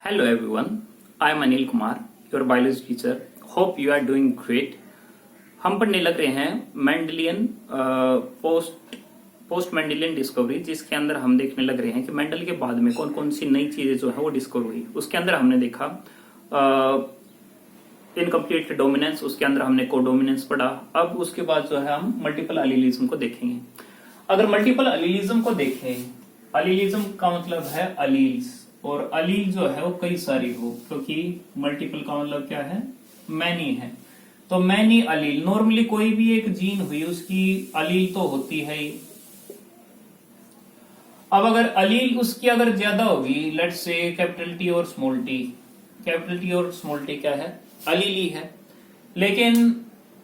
Hello everyone, I am Anil Kumar, your biology teacher. Hope you are doing great. हम पढ़ने लग रहे हैं मेंडलियन पोस्ट मेंडलियन डिस्कवरी, जिसके अंदर हम देखने लग रहे हैं कि मेंडल के बाद में कौन कौन सी नई चीजें जो है वो डिस्कवर हुई। उसके अंदर हमने देखा इनकम्प्लीट डोमिनेंस, उसके अंदर हमने कोडोमिनेंस पढ़ा। अब उसके बाद जो है हम मल्टीपल एलिलिज्म को देखेंगे। अगर मल्टीपल एलिलिज्म को देखें, एलिलिज्म का मतलब है अलील्स, और अलील जो है वो कई सारी हो, क्योंकि मल्टीपल का मतलब क्या है, मैनी है। तो मैनी अलील, नॉर्मली कोई भी एक जीन हुई उसकी अलील तो होती है ही। अब अगर अलील उसकी अगर ज्यादा होगी, लेट्स से कैपिटल टी और स्मॉल टी, कैपिटल टी और स्मॉल टी क्या है, अलील ही है। लेकिन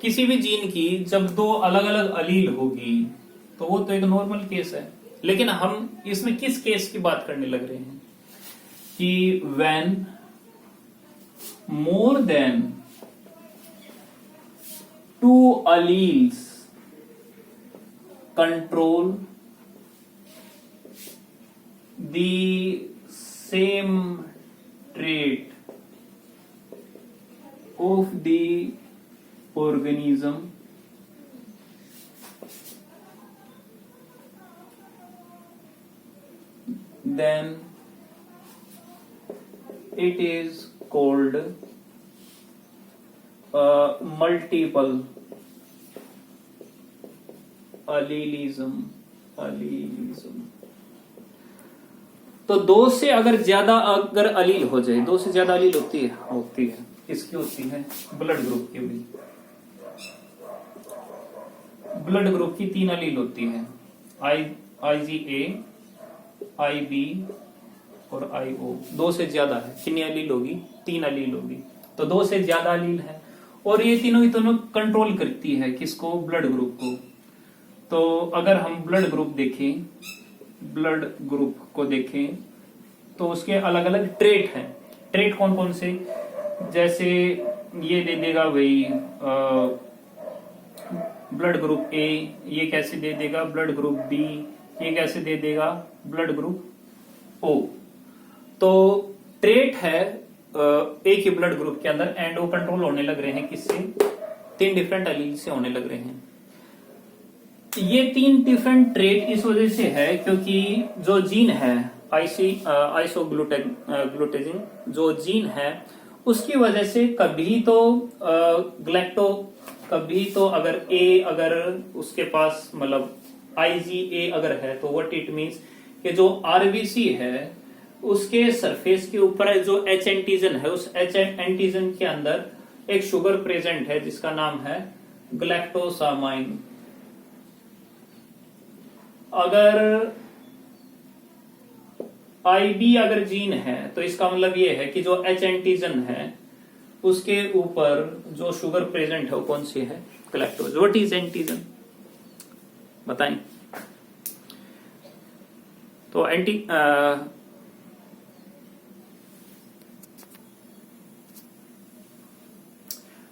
किसी भी जीन की जब दो अलग अलग अलील होगी तो वो तो एक नॉर्मल केस है। लेकिन हम इसमें किस केस की बात करने लग रहे हैं कि when more than two alleles control the same trait of the organism, then it is called multiple allelism। तो दो से अगर ज्यादा अगर अलील हो जाए, दो से ज्यादा अलील होती है इसकी होती है ब्लड ग्रुप की भी। ब्लड ग्रुप की 3 अलील होती है, IgA, IB और IO। 2 से ज्यादा है, कितनी अलील होगी, 3 अलील होगी। तो 2 से ज्यादा अलील है, और ये तीनों ही कंट्रोल करती है किसको, ब्लड ग्रुप को। तो अगर हम ब्लड ग्रुप को देखें तो उसके अलग अलग ट्रेट हैं। ट्रेट कौन कौन से, जैसे ये दे देगा भाई ब्लड ग्रुप ए, ये कैसे दे देगा ब्लड ग्रुप बी, ये कैसे दे देगा ब्लड ग्रुप ओ। तो ट्रेट है एक ही ब्लड ग्रुप के अंदर, एंड वो कंट्रोल होने लग रहे हैं किससे, 3 डिफरेंट एलील से होने लग रहे हैं। ये 3 डिफरेंट ट्रेट इस वजह से है क्योंकि जो जीन है आइसोग्लूटेजिन जो जीन है, उसकी वजह से कभी तो ग्लैक्टो, कभी तो अगर ए अगर उसके पास मतलब IgA अगर है तो व्हाट इट मींस कि जो आरबीसी है उसके सरफेस के ऊपर जो H एंटीजन है, उस H एंटीजन के अंदर एक शुगर प्रेजेंट है जिसका नाम है ग्लैक्टोसामाइन। अगर IB अगर जीन है तो इसका मतलब ये है कि जो H एंटीजन है उसके ऊपर जो शुगर प्रेजेंट है वो कौन सी है, ग्लैक्टोज। व्हाट इज एंटीजन बताएं। तो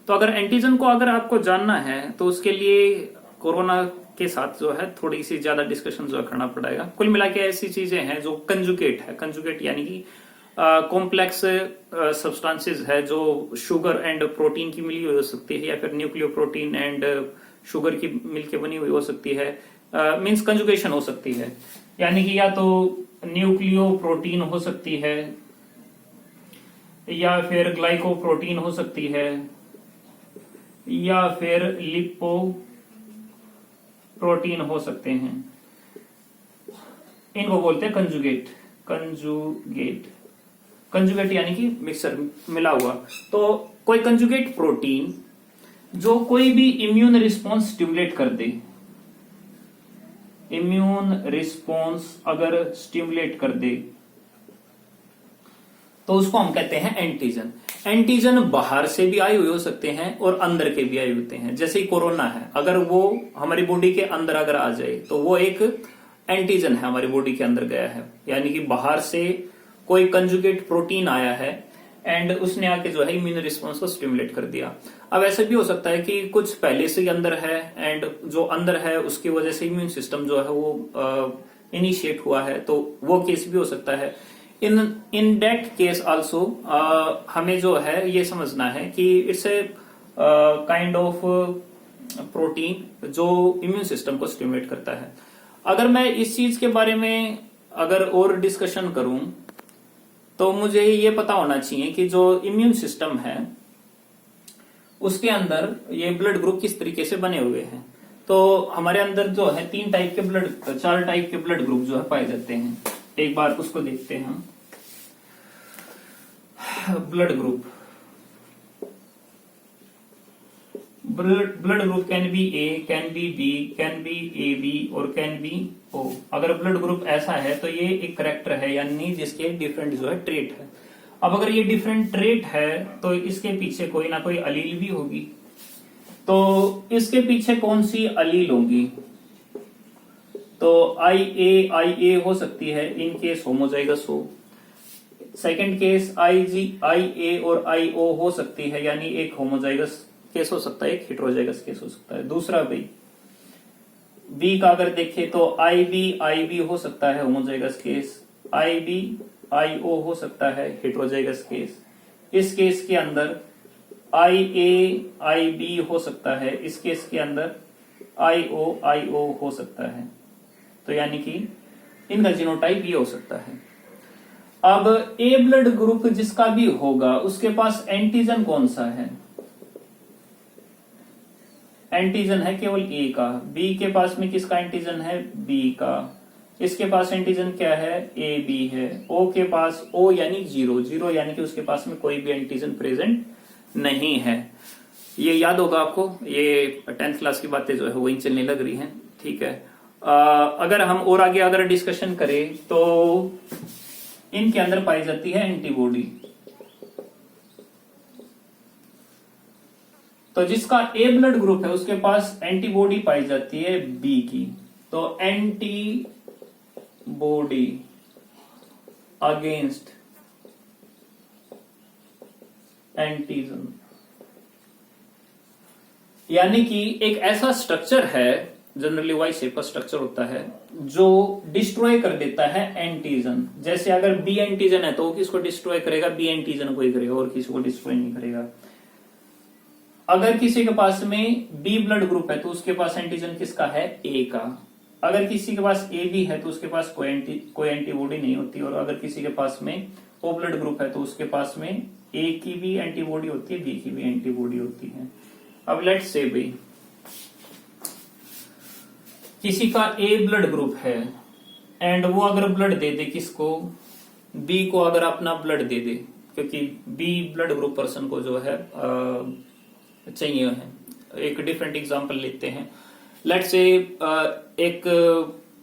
तो अगर एंटीजन को अगर आपको जानना है तो उसके लिए कोरोना के साथ जो है थोड़ी सी ज्यादा डिस्कशन जो करना पड़ेगा। कुल मिला के ऐसी चीजें हैं जो कंजुगेट है, कंजुगेट यानी कि कॉम्प्लेक्स सब्सटेंसेस है जो शुगर एंड प्रोटीन की मिली हुई हो सकती है, या फिर न्यूक्लियो प्रोटीन एंड शुगर की मिलके बनी हुई हो सकती है। मींस कंजुगेशन हो सकती है, यानी कि या तो न्यूक्लियो प्रोटीन हो सकती है, या फिर ग्लाइको प्रोटीन हो सकती है, या फिर लिपो प्रोटीन हो सकते हैं। इनको बोलते हैं कंजुगेट यानी कि मिक्सर मिला हुआ। तो कोई कंजुगेट प्रोटीन जो कोई भी इम्यून रिस्पॉन्स स्टिमुलेट कर दे, इम्यून रिस्पॉन्स अगर स्टिमुलेट कर दे तो उसको हम कहते हैं एंटीजन। एंटीजन बाहर से भी आए हुए हो सकते हैं और अंदर के भी आए होते हैं। जैसे कोरोना है, अगर वो हमारी बॉडी के अंदर अगर आ जाए तो वो एक एंटीजन है, हमारी बॉडी के अंदर गया है, यानी कि बाहर से कोई कंजुगेट प्रोटीन आया है एंड उसने आके जो है इम्यून रिस्पॉन्स को स्टिमुलेट कर दिया। अब ऐसा भी हो सकता है कि कुछ पहले से ही अंदर है एंड जो अंदर है उसकी वजह से इम्यून सिस्टम जो है वो इनिशिएट हुआ है, तो वो केस भी हो सकता है। इन दैट केस आल्सो हमें जो है ये समझना है कि it's a kind of protein जो इम्यून सिस्टम को स्टिमुलेट करता है। अगर मैं इस चीज के बारे में अगर और डिस्कशन करूं तो मुझे ये पता होना चाहिए कि जो इम्यून सिस्टम है उसके अंदर ये ब्लड ग्रुप किस तरीके से बने हुए हैं। तो हमारे अंदर जो है 4 टाइप के ब्लड ग्रुप जो है पाए जाते हैं। एक बार उसको देखते हैं हम। Blood group can be A, can be B, can be A B और कैन बी ओ। अगर ब्लड ग्रुप ऐसा है तो ये एक करेक्टर है, यानी जिसके डिफरेंट जो है ट्रेट है। अब अगर ये डिफरेंट ट्रेट है तो इसके पीछे कोई ना कोई अलील भी होगी। तो इसके पीछे कौन सी अलील होगी? तो आई ए हो सकती है, इन केस होमोजाइगस हो। सेकंड केस आई ए और आई ओ हो सकती है, यानी एक होमोजाइगस केस हो सकता है, एक हेटेरोजाइगस केस हो सकता है। दूसरा बी का अगर देखें तो आई बी हो सकता है होमोजाइगस केस, आई ओ हो सकता है हेटेरोजाइगस केस। इस केस के अंदर आई बी हो सकता है, इस केस के अंदर आई ओ हो सकता है। तो यानी कि इनका जीनोटाइप ये हो सकता है। अब ए ब्लड ग्रुप जिसका भी होगा उसके पास एंटीजन कौन सा है? एंटीजन है केवल ए का। बी के पास में किसका एंटीजन है? बी का। इसके पास एंटीजन क्या है? ए बी है। ओ के पास ओ यानी 0 यानी कि उसके पास में कोई भी एंटीजन प्रेजेंट नहीं है। ये याद होगा आपको, ये 10th क्लास की बातें जो है वही चलने लग रही हैं। ठीक है। अगर हम और आगे अगर डिस्कशन करें तो इनके अंदर पाई जाती है एंटीबॉडी। तो जिसका ए ब्लड ग्रुप है उसके पास एंटीबॉडी पाई जाती है बी की। तो एंटीबॉडी अगेंस्ट एंटीजन, यानी कि एक ऐसा स्ट्रक्चर है, जनरली वाई शेप का स्ट्रक्चर होता है, जो डिस्ट्रॉय कर देता है एंटीजन। जैसे अगर बी एंटीजन है तो वो किसको डिस्ट्रॉय करेगा? बी एंटीजन को ही करेगा और किसी को डिस्ट्रॉय नहीं करेगा। अगर किसी के पास में बी ब्लड ग्रुप है तो उसके पास एंटीजन किसका है? ए का। अगर किसी के पास ए बी है तो उसके पास कोई एंटीबॉडी नहीं होती। और अगर किसी के पास में ओ ब्लड ग्रुप है तो उसके पास में ए की भी एंटीबॉडी होती है, बी की भी एंटीबॉडी होती है। अब लेट्स से भाई किसी का ए ब्लड ग्रुप है एंड वो अगर ब्लड दे दे किसको? बी को अगर अपना ब्लड दे दे, क्योंकि बी ब्लड ग्रुप पर्सन को जो है चाहिए है। एक डिफरेंट एग्जांपल लेते हैं। लेट्स से एक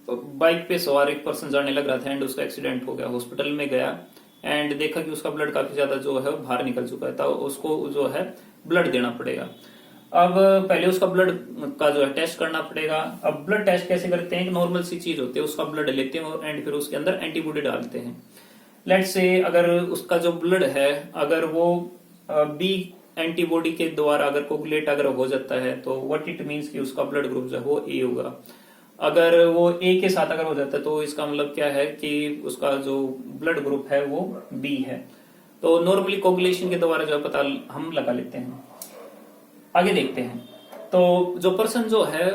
बाइक पे सवार एक पर्सन जाने लग रहा था एंड उसका एक्सीडेंट हो गया, हॉस्पिटल में गया एंड देखा कि उसका ब्लड काफी ज्यादा जो है बाहर निकल चुका है, तो उसको जो है ब्लड देना पड़ेगा। अब पहले उसका ब्लड का जो है टेस्ट करना पड़ेगा। अब ब्लड टेस्ट कैसे करते हैं? नॉर्मल सी चीज होती है, उसका ब्लड लेते हैं एंड फिर उसके अंदर एंटीबॉडी डालते हैं। लेट्स से अगर उसका जो ब्लड है अगर वो बी एंटीबॉडी के द्वारा अगर कोगुलेट अगर हो जाता है तो व्हाट इट मीन्स कि उसका ब्लड ग्रुप जो है वो ए होगा। अगर वो ए के साथ अगर हो जाता है तो इसका मतलब क्या है कि उसका जो ब्लड ग्रुप है वो बी है। तो नॉर्मली कोगुलेशन के द्वारा जो है पता हम लगा लेते हैं। आगे देखते हैं। तो जो पर्सन जो है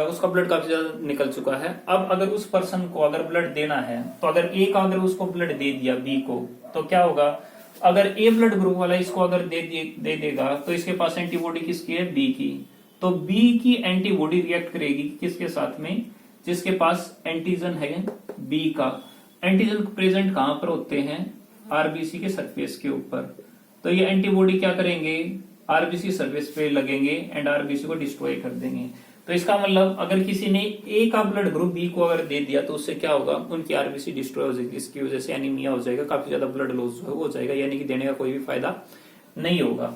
उसका ब्लड काफी ज्यादा निकल चुका है। अब अगर उस पर्सन को अगर ब्लड देना है तो अगर ए का अगर उसको ब्लड दे दिया बी को तो क्या होगा? अगर ए ब्लड ग्रुप वाला इसको अगर दे देगा तो इसके पास एंटीबॉडी किसकी है? बी की। तो बी की एंटीबॉडी रिएक्ट करेगी किसके साथ में? जिसके पास एंटीजन है बी का। एंटीजन प्रेजेंट कहां पर होते हैं? आरबीसी के सरफेस के ऊपर। तो ये एंटीबॉडी क्या करेंगे? आरबीसी सरफेस पे लगेंगे एंड आरबीसी को डिस्ट्रॉय कर देंगे। तो इसका मतलब अगर किसी ने ए का ब्लड ग्रुप बी को अगर दे दिया तो उससे क्या होगा? उनकी आरबीसी डिस्ट्रॉय हो जाएगी, इसकी वजह से एनीमिया हो जाएगा, काफी ज्यादा ब्लड लॉस हो जाएगा, यानी कि देने का कोई भी फायदा नहीं होगा।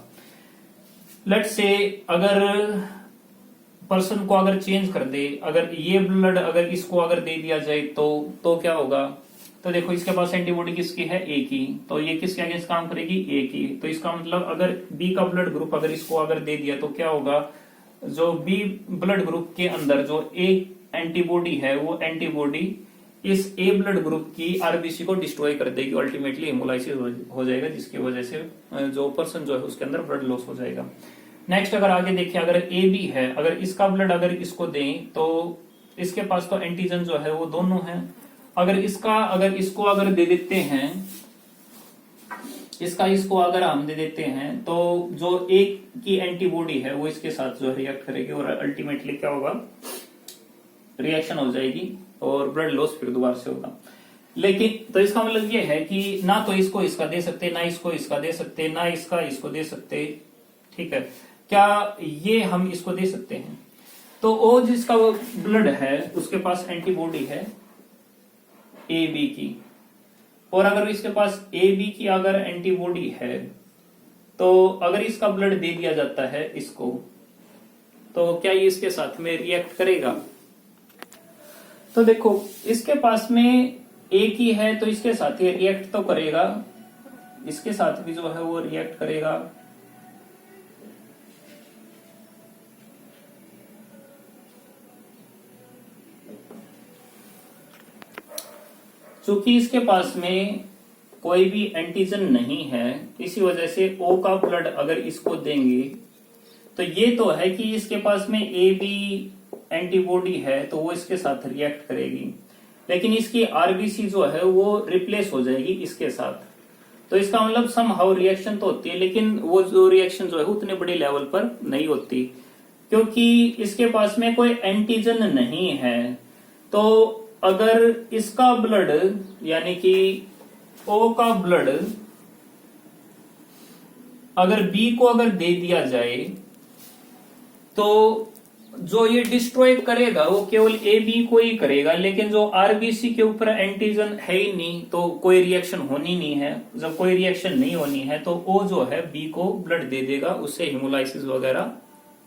लेट्स से अगर पर्सन को अगर चेंज कर दे, अगर ये ब्लड अगर इसको अगर दे दिया जाए तो क्या होगा? तो देखो इसके पास एंटीबॉडी किसकी है? ए की। तो ये किसके अगेंस्ट काम करेगी? ए की। तो इसका मतलब अगर बी का ब्लड ग्रुप अगर इसको अगर दे दिया तो क्या होगा? जो बी ब्लड ग्रुप के अंदर जो ए एंटीबॉडी है वो एंटीबॉडी इस ए ब्लड ग्रुप की आरबीसी को डिस्ट्रॉय कर देगी, अल्टीमेटली हेमोलाइसिस हो जाएगा, जिसकी वजह से जो पर्सन जो है उसके अंदर ब्लड लॉस हो जाएगा। नेक्स्ट अगर आगे देखिए, अगर ए बी है, अगर इसका ब्लड अगर इसको दें तो इसके पास तो एंटीजन जो है वो दोनों है। अगर इसको अगर दे देते हैं, इसको अगर हम दे देते हैं तो जो एक की एंटीबॉडी है वो इसके साथ जो रिएक्ट करेगी और अल्टीमेटली क्या होगा, रिएक्शन हो जाएगी और ब्लड लॉस फिर दोबारा से होगा। लेकिन तो इसका मतलब ये है कि ना तो इसको इसका दे सकते, ना इसको इसका दे सकते, ना इसको दे सकते, ठीक है। क्या ये हम इसको दे सकते हैं? तो वो जिसका वो ब्लड है उसके पास एंटीबॉडी है ए बी की, और अगर इसके पास ए बी की अगर एंटीबॉडी है तो अगर इसका ब्लड दे दिया जाता है इसको, तो क्या ये इसके साथ में रिएक्ट करेगा? तो देखो इसके पास में एक ही है तो इसके साथ ये रिएक्ट तो करेगा, इसके साथ भी जो है वो रिएक्ट करेगा। चूंकि इसके पास में कोई भी एंटीजन नहीं है, इसी वजह से ओ का ब्लड अगर इसको देंगे तो ये तो है कि इसके पास में ए बी एंटीबॉडी है तो वो इसके साथ रिएक्ट करेगी, लेकिन इसकी आरबीसी जो है वो रिप्लेस हो जाएगी इसके साथ। तो इसका मतलब समहाउ रिएक्शन तो होती है, लेकिन वो जो रिएक्शन जो है उतने बड़े लेवल पर नहीं होती, क्योंकि इसके पास में कोई एंटीजन नहीं है। तो अगर इसका ब्लड यानी कि ओ का ब्लड अगर बी को अगर दे दिया जाए तो जो ये डिस्ट्रॉय करेगा वो केवल ए बी को ही करेगा, लेकिन जो आरबीसी के ऊपर एंटीजन है ही नहीं तो कोई रिएक्शन होनी नहीं है। जब कोई रिएक्शन नहीं होनी है तो ओ जो है बी को ब्लड दे देगा, उससे हिमोलाइसिस वगैरह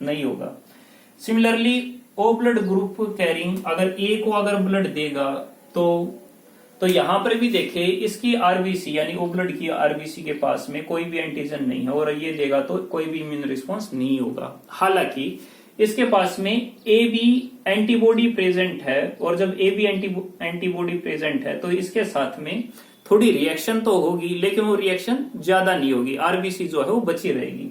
नहीं होगा। Similarly O blood group carrying अगर ए को अगर ब्लड देगा तो यहां पर भी देखे इसकी आरबीसी यानी ओ ब्लड की आरबीसी के पास में कोई भी एंटीजन नहीं है और ये देगा तो कोई भी इम्यून रिस्पॉन्स नहीं होगा। हालांकि इसके पास में ए बी एंटीबॉडी प्रेजेंट है, और जब ए बी एंटीबॉडी प्रेजेंट है तो इसके साथ में थोड़ी रिएक्शन तो होगी, लेकिन वो रिएक्शन ज्यादा नहीं होगी, आरबीसी जो है वो बची रहेगी।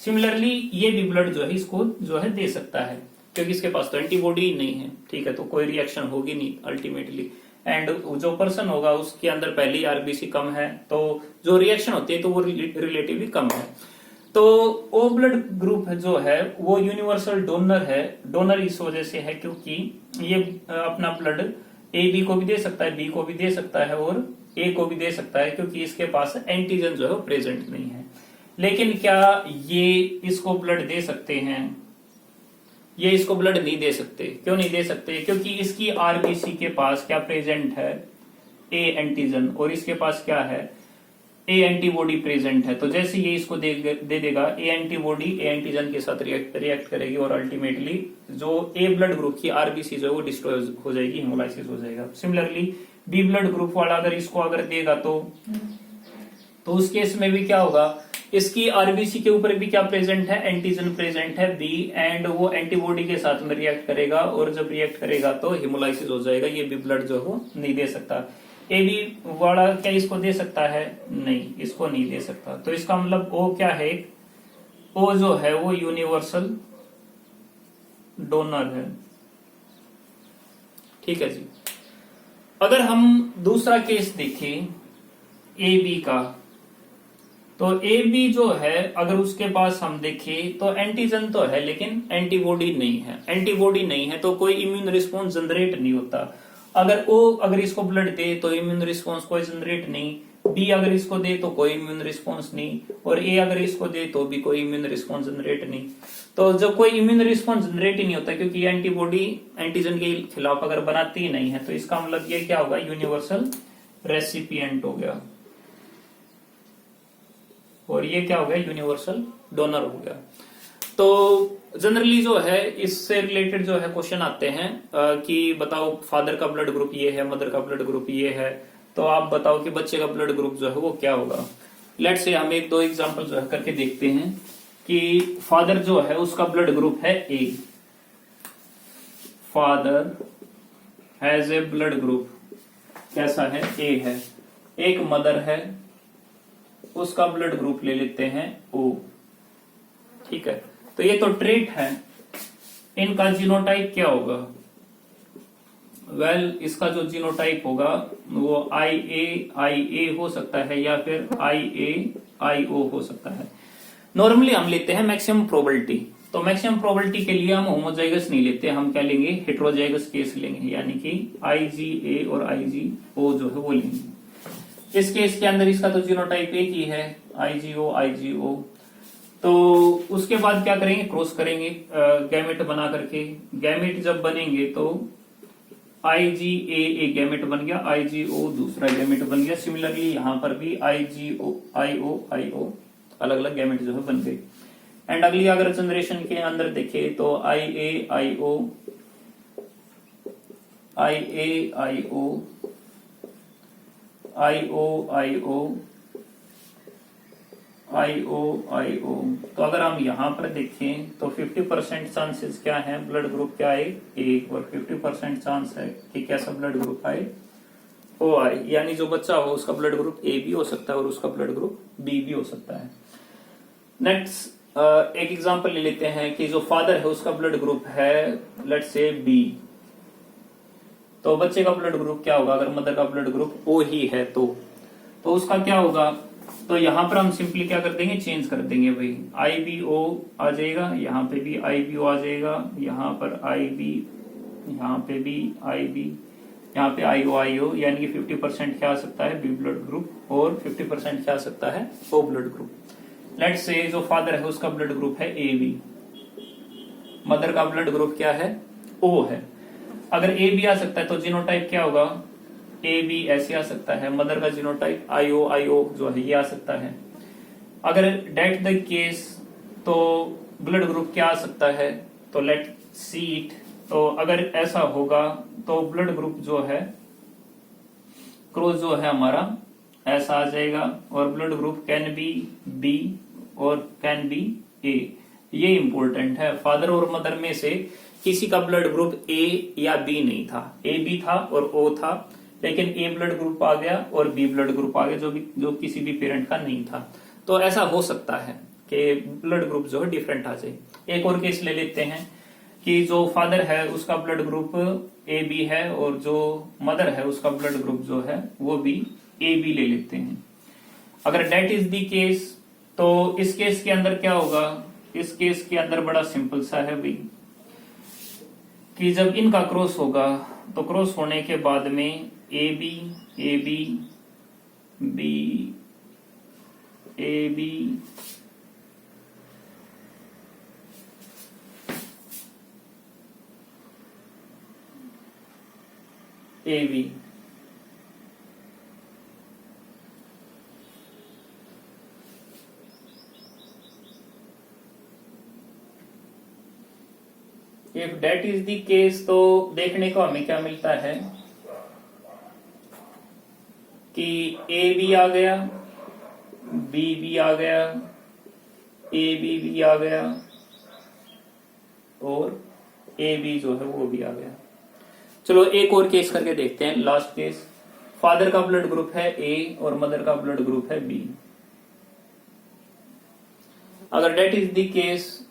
सिमिलरली ये भी ब्लड जो है इसको जो है दे सकता है, क्योंकि इसके पास तो एंटीबॉडी नहीं है, ठीक है, तो कोई रिएक्शन होगी नहीं अल्टीमेटली। एंड जो पर्सन होगा उसके अंदर पहले ही आरबीसी कम है, तो जो रिएक्शन होती है तो वो रिलेटिवली कम है। तो ओ ब्लड ग्रुप जो है वो यूनिवर्सल डोनर है। डोनर इस वजह से है क्योंकि ये अपना ब्लड ए बी को भी दे सकता है, बी को भी दे सकता है और ए को भी दे सकता है, क्योंकि इसके पास एंटीजन जो है वो प्रेजेंट नहीं है। लेकिन क्या ये इसको ब्लड दे सकते हैं? ये इसको ब्लड नहीं दे सकते। क्यों नहीं दे सकते? क्योंकि इसकी आरबीसी के पास क्या प्रेजेंट है? ए एंटीजन, और इसके पास क्या है? ए एंटीबॉडी प्रेजेंट है। तो जैसे ये इसको दे देगा, ए एंटीबॉडी ए एंटीजन के साथ रिएक्ट करेगी और अल्टीमेटली जो ए ब्लड ग्रुप की आरबीसी जो है वो डिस्ट्रॉय हो जाएगी, हेमोलाइसिस हो जाएगा। सिमिलरली बी ब्लड ग्रुप वाला अगर इसको अगर देगा तो उस केस में भी क्या होगा, इसकी आरबीसी के ऊपर भी क्या प्रेजेंट है? एंटीजन प्रेजेंट है बी, एंड वो एंटीबॉडी के साथ में रिएक्ट करेगा, और जब रिएक्ट करेगा तो हेमोलाइसिस हो जाएगा। ये बी ब्लड जो है वो नहीं दे सकता। ए बी वाला क्या इसको दे सकता है? नहीं, इसको नहीं दे सकता। तो इसका मतलब ओ क्या है? ओ जो है वो यूनिवर्सल डोनर है, ठीक है जी। अगर हम दूसरा केस देखें ए बी का, तो ए बी जो है अगर उसके पास हम देखें तो एंटीजन तो है लेकिन एंटीबॉडी नहीं है। एंटीबॉडी नहीं है तो कोई इम्यून रिस्पॉन्स जनरेट नहीं होता। अगर इसको ब्लड दे तो इम्यून रिस्पॉन्स कोई जनरेट नहीं, बी अगर इसको दे तो कोई इम्यून रिस्पॉन्स नहीं, और ए अगर इसको दे तो भी कोई इम्यून रिस्पॉन्स जनरेट नहीं। तो जब कोई इम्यून रिस्पॉन्स जनरेट ही नहीं होता, क्योंकि एंटीबॉडी एंटीजन के खिलाफ अगर बनाती ही नहीं है, तो इसका मतलब ये क्या होगा? यूनिवर्सल रेसिपिएंट हो गया, और ये क्या हो गया? यूनिवर्सल डोनर हो गया। तो जनरली जो है इससे रिलेटेड जो है क्वेश्चन आते हैं कि बताओ फादर का ब्लड ग्रुप ये है, मदर का ब्लड ग्रुप ये है, तो आप बताओ कि बच्चे का ब्लड ग्रुप जो है वो क्या होगा। लेट से हम एक दो एग्जांपल जो है करके देखते हैं कि फादर जो है उसका ब्लड ग्रुप है A, father has A blood group कैसा है, ए है। एक मदर है, उसका ब्लड ग्रुप ले लेते हैं ओ। ठीक है, तो ये तो ट्रेट है। इनका जीनोटाइप क्या होगा? इसका जो जीनोटाइप होगा वो IA हो सकता है या फिर IAIO हो सकता है। नॉर्मली हम लेते हैं मैक्सिमम प्रोबेबिलिटी, तो मैक्सिमम प्रोबेबिलिटी के लिए हम होमोजाइगस नहीं लेते, हम क्या लेंगे, हेट्रोजाइगस केस लेंगे, यानी कि IgA और IgO जो है वो लेंगे। इस केस के अंदर इसका तो जीनोटाइप एक ही है, IgO। तो उसके बाद क्या करेंगे, क्रॉस करेंगे गैमेट बना करके। गैमेट जब बनेंगे तो IgA एक गैमेट बन गया, IgO दूसरा गैमेट बन गया। सिमिलरली यहां पर भी IgO अलग अलग गैमेट जो है बन गए। एंड अगली अगर जनरेशन के अंदर देखे तो IAIO IOIO। तो अगर हम यहां पर देखें तो 50% चांसेस क्या है, ब्लड ग्रुप क्या है, ए, और 50% चांस है कि कैसा ब्लड ग्रुप आए, ओ आए, यानी जो बच्चा हो उसका ब्लड ग्रुप ए भी हो सकता है और उसका ब्लड ग्रुप बी भी हो सकता है। नेक्स्ट एक एग्जांपल ले लेते हैं कि जो फादर है उसका ब्लड ग्रुप है लेट्स से बी, तो बच्चे का ब्लड ग्रुप क्या होगा, अगर मदर का ब्लड ग्रुप ओ ही है तो उसका क्या होगा। तो यहां पर हम सिंपली क्या कर देंगे, चेंज कर देंगे भाई, IBO आ जाएगा, यहाँ पे भी IBO आ जाएगा, यहाँ पर IB, यहाँ पे भी IB, यहाँ पे IO, यानी कि 50% क्या आ सकता है, बी ब्लड ग्रुप, और 50% क्या आ सकता है, ओ ब्लड ग्रुप। लेट्स से जो फादर है उसका ब्लड ग्रुप है AB, मदर का ब्लड ग्रुप क्या है, O है। अगर AB आ सकता है तो जीनोटाइप क्या होगा, AB ऐसे आ सकता है, मदर का जीनोटाइप IO जो है ये आ सकता है। अगर डेट द केस तो ब्लड ग्रुप क्या आ सकता है, तो लेट सी इट, तो अगर ऐसा होगा तो ब्लड ग्रुप जो है क्रॉस जो है हमारा ऐसा आ जाएगा, और blood group can B B और कैन बी A। ये इंपॉर्टेंट है, फादर और मदर में से किसी का ब्लड ग्रुप A या B नहीं था, AB था और O था, लेकिन A ब्लड ग्रुप आ गया और B ब्लड ग्रुप आ गया जो किसी भी पेरेंट का नहीं था। तो ऐसा हो सकता है कि ब्लड ग्रुप जो है डिफरेंट आ जाए। एक और केस ले लेते हैं कि जो फादर है उसका ब्लड ग्रुप AB है और जो मदर है उसका ब्लड ग्रुप जो है वो भी AB ले लेते हैं। अगर डेट इज द केस तो इस केस के अंदर क्या होगा, इस केस के अंदर बड़ा सिंपल सा है भाई, कि जब इनका क्रॉस होगा तो क्रॉस होने के बाद में AB AB if that is the case तो देखने को हमें क्या मिलता है कि A भी आ गया, B भी आ गया, AB भी आ गया और AB जो है वो भी आ गया। चलो एक और केस करके देखते हैं, लास्ट केस। फादर का ब्लड ग्रुप है A और मदर का ब्लड ग्रुप है B। अगर that is the case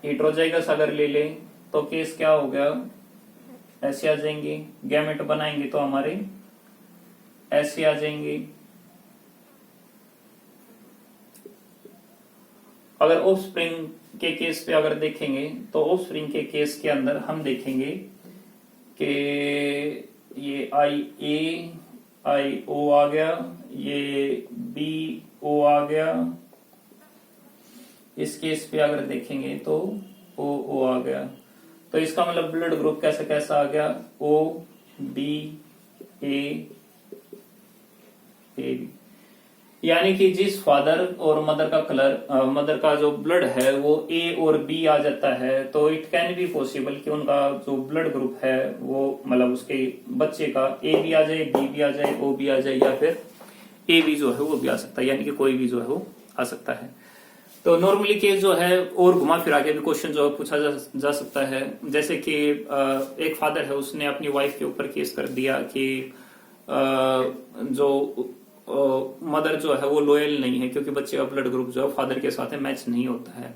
heterozygous अगर ले लें तो केस क्या हो गया, ऐसे आ जाएंगे, गैमेट बनाएंगे तो हमारे ऐसे आ जाएंगे। अगर ऑफस्प्रिंग के केस पे अगर देखेंगे तो ऑफस्प्रिंग के केस के अंदर हम देखेंगे कि ये IAIO आ गया, ये BO आ गया। इस केस पे अगर देखेंगे तो OO आ गया। तो इसका मतलब ब्लड ग्रुप कैसा कैसा आ गया, OBA, यानी कि जिस फादर और मदर का जो ब्लड है वो A और B आ जाता है, तो इट कैन बी पॉसिबल कि उनका जो ब्लड ग्रुप है वो मतलब उसके बच्चे का A भी आ जाए, B भी आ जाए, O भी आ जाए, या फिर A भी जो है वो भी आ सकता है, यानी कि कोई भी जो है वो आ सकता है। तो नॉर्मली केस जो है और घुमा फिरा के भी क्वेश्चन जो है पूछा जा सकता है। जैसे कि एक फादर है, उसने अपनी वाइफ के ऊपर केस कर दिया कि जो मदर जो है वो लॉयल नहीं है, क्योंकि बच्चे का ब्लड ग्रुप जो है फादर के साथ मैच नहीं होता है।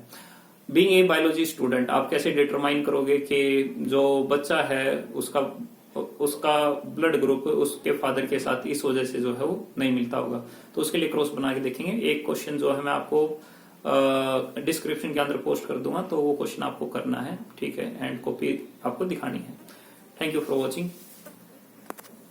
बीइंग ए बायोलॉजी स्टूडेंट, आप कैसे डिटरमाइन करोगे कि जो बच्चा है उसका ब्लड ग्रुप उसके फादर के साथ इस वजह से जो है वो नहीं मिलता होगा? तो उसके लिए क्रॉस बना के देखेंगे। एक क्वेश्चन जो है मैं आपको डिस्क्रिप्शन के अंदर पोस्ट कर दूंगा, तो वो क्वेश्चन आपको करना है, ठीक है, एंड कॉपी आपको दिखानी है। Thank you for watching.